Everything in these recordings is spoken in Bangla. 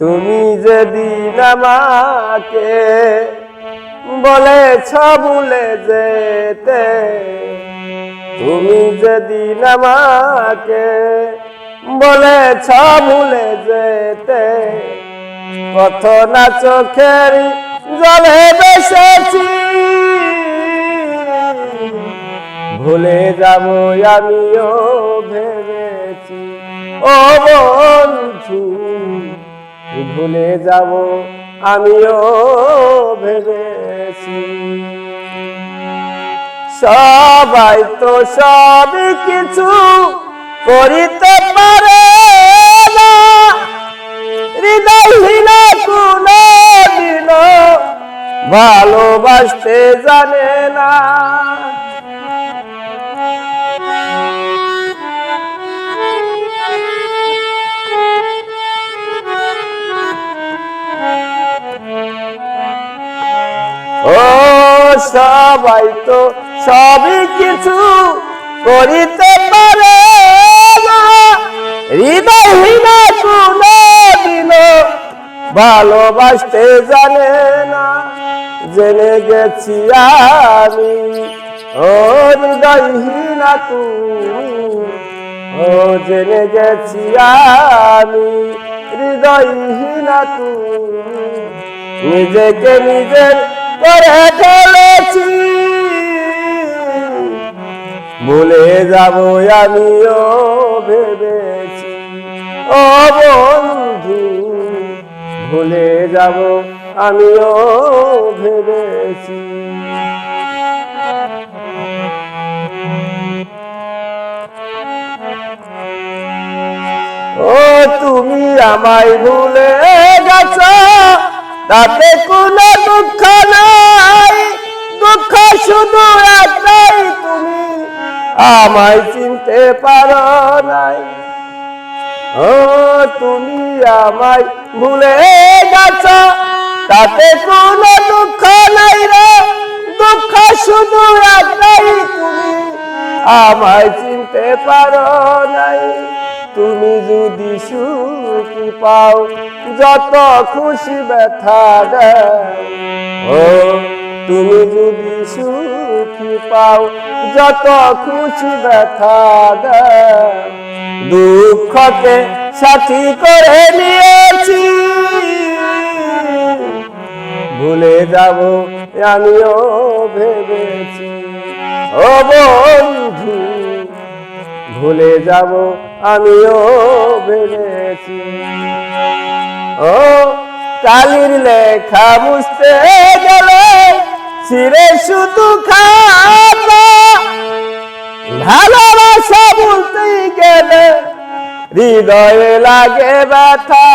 তুমি যেদিন আমাকে বলেছ ভুলে যেতে, তুমি যেদিন আমাকে বলেছ ভুলে যেতে, কত না চোখের জলে বেসেছি, ভুলে যাব আমিও ভেবেছি। ও বন্ধু, ভুলে যাব আমিও ভেবেছি। সবাই তো সব কিছু করিতে পারে না, হৃদয়হীন কোনদিন ভালোবাসতে জানে না। ও সবাই তো সবই কিছু করিতে পারে না, হৃদয়হীন কোনদিন ভালোবাসতে জানে না। জেনে গেছি আমি ও হৃদয়হীন তুমি, ও জেনে গেছি আমি হৃদয়হীন তুমি, নিজেকে নিজের করে ফেলেছি, ভুলে যাব আমিও ভেবেছি। ও বন্ধু, ভুলে যাব আমিও ভেবেছি। ও তুমি আমায় ভুলে গেছ, তাতে কোনো দুঃখ নাই, দুঃখ শুধু একটাই, তুমি আমায় চিনতে পারো নাই। ও তুমি আমায় ভুলে গেছ, তাতে কোনো দুঃখ নাই রে, দুঃখ শুধু একটাই, তুমি আমায় চিনতে পারো নাই। তুমি যদি সুখী পাও যত খুশি ব্যথা দাও, ও তুমি যদি সুখী পাও যত খুশি ব্যথা দাও, দুঃখকে সাথী করে নিয়েছি, ভুলে যাব আমিও ভেবেছি। ও বন্ধু, ভুলে যাব আমিও ভেবেছি। ও কালির লেখা মুছতে গেলে ছিঁড়ে শুধু খাতা, ভালোবাসা বলতে গেলে হৃদয়ে লাগে ব্যথা।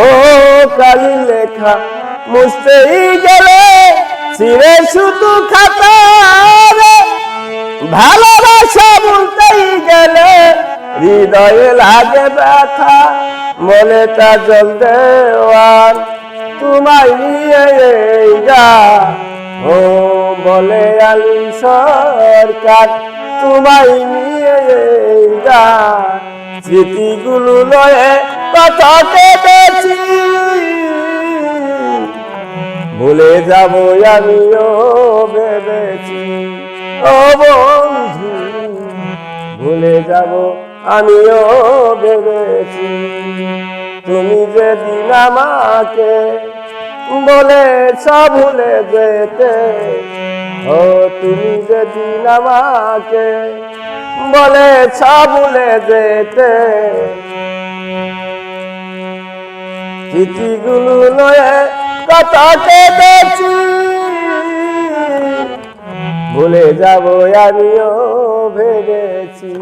ও কালির লেখা মুছতেই গেলে ছিঁড়ে শুধু খাতা, ভালোবাসা বলতেই গেলে হৃদয়ে লাগে ব্যথা। মনে তা জল দেওয়ার তোমায় নিয়ে এই গান, ও বলে আলী সরকার তোমায় নিয়ে এই গান, স্মৃতিগুলো লয়ে কথা কেটেছি, ভুলে যাব আমিও ভেবেছি। ও বন্ধু, ভুলে যাব আমিও ভেবেছি। তুমি যেদিন আমাকে বলেছ ভুলে যেতে, ও তুমি যেদিন আমাকে বলেছ ভুলে যেতে, চিঠিগুলো নয়ে কথা কেটেছি, ভুলে যাব আমিও ভেবেছি।